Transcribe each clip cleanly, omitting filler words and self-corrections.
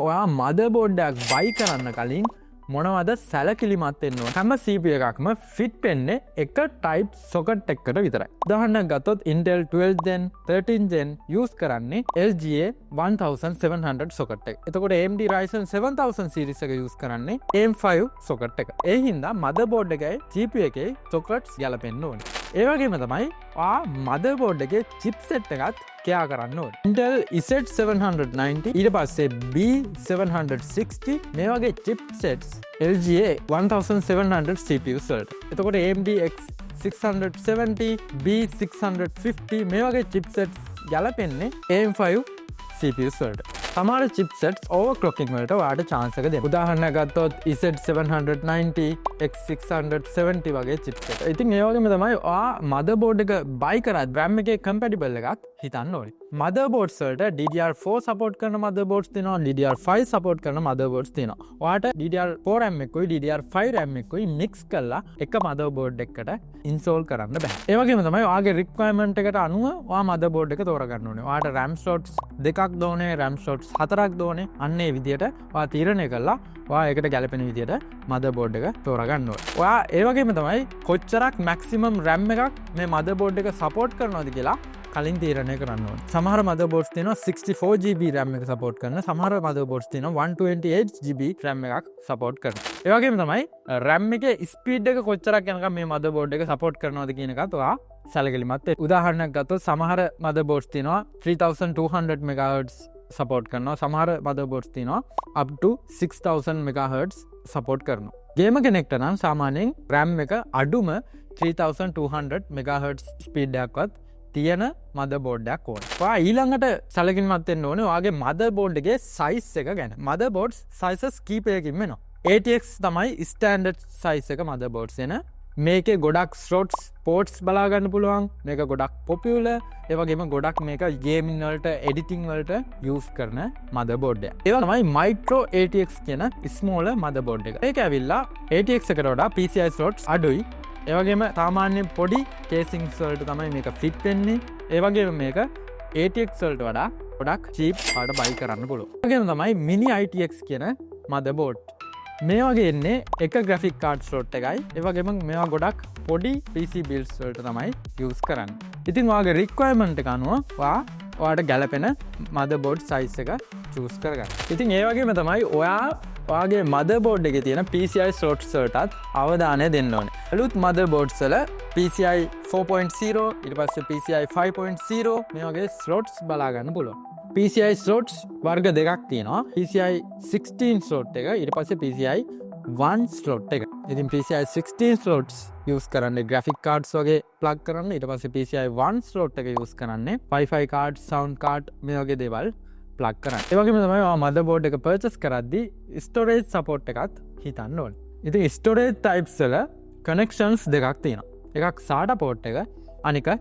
ඔයා මදර්බෝඩ් එකක් buy කරන්න කලින් මොනවද සැලකිලිමත් වෙන්න ඕන. හැම CPU එකක්ම fit වෙන්නේ එක type socket එකකට විතරයි. උදාහරණයක් ගත්තොත් Intel 12 Gen 13 Gen use කරන්නේ LGA 1700 socket එක. එතකොට AMD Ryzen 7000 series එක use කරන්නේ AM5 socket එක. ඒ හින්දා motherboard එකයි GPU එකේ sockets ගැලපෙන්න ඕනේ. ඒ වගේම තමයි motherboard එකේ chipset එකත් කයා කරන්න ඕනේ. Intel Z790 ඊට පස්සේ B760 මේ වගේ chipsets LGA 1700 CPUs වලට. එතකොට AMD X670 B650 මේ වගේ chipsets ගැලපෙන්නේ AM5 CPUs වලට. සමහර chipsets overclocking වලට ඔයාලට chance එක දෙන්න. උදාහරණයක් ගත්තොත් Z790 X670 වගේ chipset. ඉතින් ඒ වගේම තමයි ඔයා motherboard එක buy කරත් RAM එකේ compatible එකක් හිතන්න ඕනේ. motherboards වලට DDR4 support කරන motherboards තියෙනවා, DDR5 support කරන motherboards තියෙනවා. ඔයාලට DDR4 RAM එකකුයි DDR5 RAM එකකුයි mix කරලා එක motherboard එකකට install කරන්න බෑ. ඒ වගේම තමයි ඔයාගේ requirement එකට අනුව ඔයා motherboard එක තෝරගන්න ඕනේ. ඔයාට RAM slots දෙකක් දෝනේ, RAM slots 4ක් දෝනේ. අන්න ඒ විදියට ඔයා තීරණය කළා ඔයා ඒකට ගැලපෙන විදියට motherboard එක තෝරගන්න ඕනේ. ඔයා ඒ වගේම තමයි කොච්චරක් maximum RAM එකක් මේ motherboard එක support කරනවද කියලා කලින් තීරණය කරන්න ඕනේ. සමහර motherboards තියෙනවා 64GB RAM එක support කරන, සමහර motherboards තියෙනවා 128GB RAM එකක් support කරන. ඒ වගේම තමයි RAM එකේ speed එක කොච්චරක් යනකම් මේ motherboard එක support කරනවද කියන එකත් ඔයා සැලකිලිමත් වෙන්න. උදාහරණයක් ගත්තොත් සමහර motherboards තියෙනවා 3200 MHz support කරනවා, සමහර motherboards තියෙනවා up to 6000 MHz support කරනවා. ගේම කෙනෙක්ට නම් සාමාන්‍යයෙන් RAM එක අඩුම 3200 MHz speed එකක්වත් තියෙන motherboard එකක් ඕනේ. ඔයා ඊළඟට සැලකිලිමත් වෙන්න ඕනේ ඔයාගේ motherboard එකේ size එක ගැන. motherboards sizes කීපයකින් වෙනවා. ATX තමයි standard size එක motherboards එන. මේකේ ගොඩක් slots ports බලා ගන්න පුළුවන්. මේක ගොඩක් popular. ඒ වගේම ගොඩක් මේක gaming වලට editing වලට use කරන motherboard එක. ඒක තමයි micro ATX කියන small motherboard එක. ඒක ඇවිල්ලා ATX එකට වඩා PCI slots අඩුයි. ඒ වගේම සාමාන්‍ය පොඩි casings වලට තමයි මේක fit වෙන්නේ. ඒ වගේම මේක ATX වලට වඩා ගොඩක් cheap වලට buy කරන්න පුළුවන්. ඒ වගේම තමයි mini ITX කියන motherboard. මේ වගේ එන්නේ එක graphic card slot එකයි. ඒ වගේම මේවා ගොඩක් පොඩි PC builds වලට තමයි use කරන්නේ. ඉතින් ඔයාගේ requirement එක අනුව ඔයාට ගැලපෙන motherboard size එක choose කරගන්න. ඉතින් ඒ වගේම තමයි ඔයාගේ motherboard එකේ තියෙන PCI slots වලටත් අවධානය දෙන්න ඕනේ. අලුත් motherboards වල PCI 4.0 ඊට පස්සේ PCI 5.0 මේ වගේ slots බලා ගන්න පුළුවන්. PCI slots වර්ග දෙකක් තියෙනවා. PCI 16 slot එක ඊට පස්සේ PCI 1 slot එක. ඉතින් PCI 16 slots use කරන්නේ graphic cards වගේ plug කරන්න. ඊට පස්සේ PCI 1 slot එක use කරන්නේ Wi-Fi card, sound card මේ වගේ දේවල් plug කරන්න. ඒ වගේම තමයි ඔයා motherboard එක purchase කරද්දී storage support එකත් හිතන්න ඕනේ. ඉතින් storage types වල connections දෙකක් තියෙනවා. එකක් SATA port එක, අනික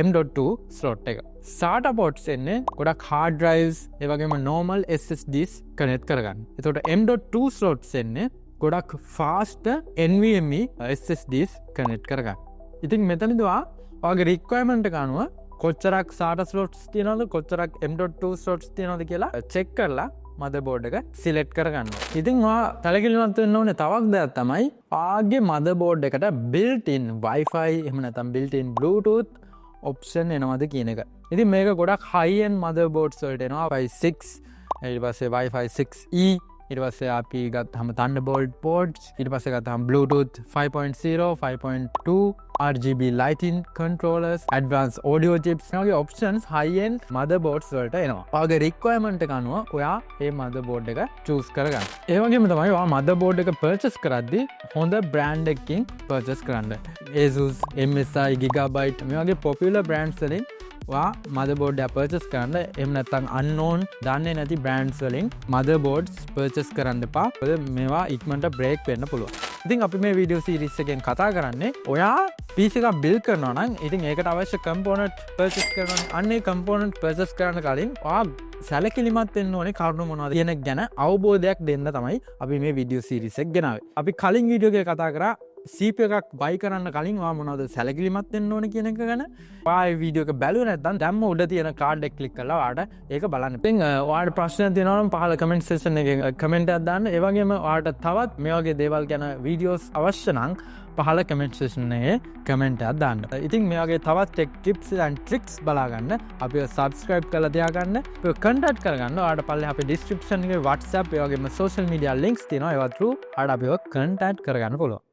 M.2 slot එක. SATA ports එන්නේ ගොඩක් hard drives ඒ වගේම normal SSDs connect කරගන්න. එතකොට M.2 slots එන්නේ ගොඩක් fast NVMe SSDs connect කරගන්න. ඉතින් මෙතනදී ඔයාගේ requirement එක අනුව කොච්චරක් SATA slots තියෙනවද කොච්චරක් M.2 slots තියෙනවද කියලා check කරලා motherboard එක select කරගන්න ඕනේ. ඉතින් ඔයා සැලකිලිමත් වෙන්න ඕනේ තවත් දෙයක් තමයි ඔයාගේ motherboard එකට built-in Wi-Fi එහෙම නැත්නම් built-in Bluetooth option එනවද කියන එක. ඉතින් මේක ගොඩක් high end motherboards වලට එනවා. Wi-Fi 6 ඊට පස්සේ Wi-Fi 6E ඊට පස්සේ අපි ගත්තාම Thunderbolt ports ඊට පස්සේ ගත්තාම Bluetooth 5.0 5.2 RGB lighting controllers advanced audio chips වගේ options high end motherboards වලට එනවා. ඔයාගේ requirement එක අනුව ඔයා මේ motherboard එක choose කරගන්න. ඒ වගේම තමයි ඔයා motherboard එක purchase කරද්දී හොඳ brand එකකින් purchase කරන්න. Asus, MSI, Gigabyte මේ වගේ popular brands වලින් ඔයා motherboard එක purchase කරන්න. එහෙම නැත්නම් unknown දන්නේ නැති brands වලින් motherboards purchase කරන්න එපා. මොකද මේවා ඉක්මනට break වෙන්න පුළුවන්. ඉතින් අපි මේ video series එකෙන් කතා කරන්නේ ඔයා PC එකක් build කරනවා නම් ඉතින් ඒකට අවශ්‍ය component purchase කරනවා. අන්නේ component purchase කරන්න කලින් ඔයා සැලකිලිමත් වෙන්න ඕනේ කරුණු මොනවද කියන ගැන අවබෝධයක් දෙන්න තමයි අපි මේ video series එක ගෙනාවේ. අපි කලින් video එකේ කතා කරා සීප එකක් බයි කරන්න කලින් මොනවද සැලකිලිමත් වෙන්න ඕන කියන එක ගැන පාය වීඩියෝක බැලුව නැත්නම් දැම්ම උඩ තියෙන කාඩ් එක ක්ලික් කරලා ඔයාලට ඒක බලන්න. ඉතින් ඔයාලට ප්‍රශ්න තියෙනවා නම් පහළ කමෙන්ට් සෙක්ෂන් එකේ කමෙන්ට් එකක් දාන්න. ඒ වගේම ඔයාලට තවත් මේ වගේ දේවල් ගැන වීඩියෝස් අවශ්‍ය නම් පහළ කමෙන්ට් සෙක්ෂන් එකේ කමෙන්ට් එකක් දාන්න. ඉතින් මේ වගේ තවත් ටෙක් ටිප්ස් and ට්‍රික්ස් බලාගන්න අපිව සබ්ස්ක්‍රයිබ් කරලා තියාගන්න. අපිව කන්ටැක්ට් කරගන්න. ඔයාලට පල්ලේ අපේ ඩිස්ක්‍රිප්ෂන් එකේ WhatsApp ඒ වගේම social media links තියෙනවා. ඒවත් through ඔයාලට අපිව කන්ටැක්ට් කරගන්න පුළුවන්.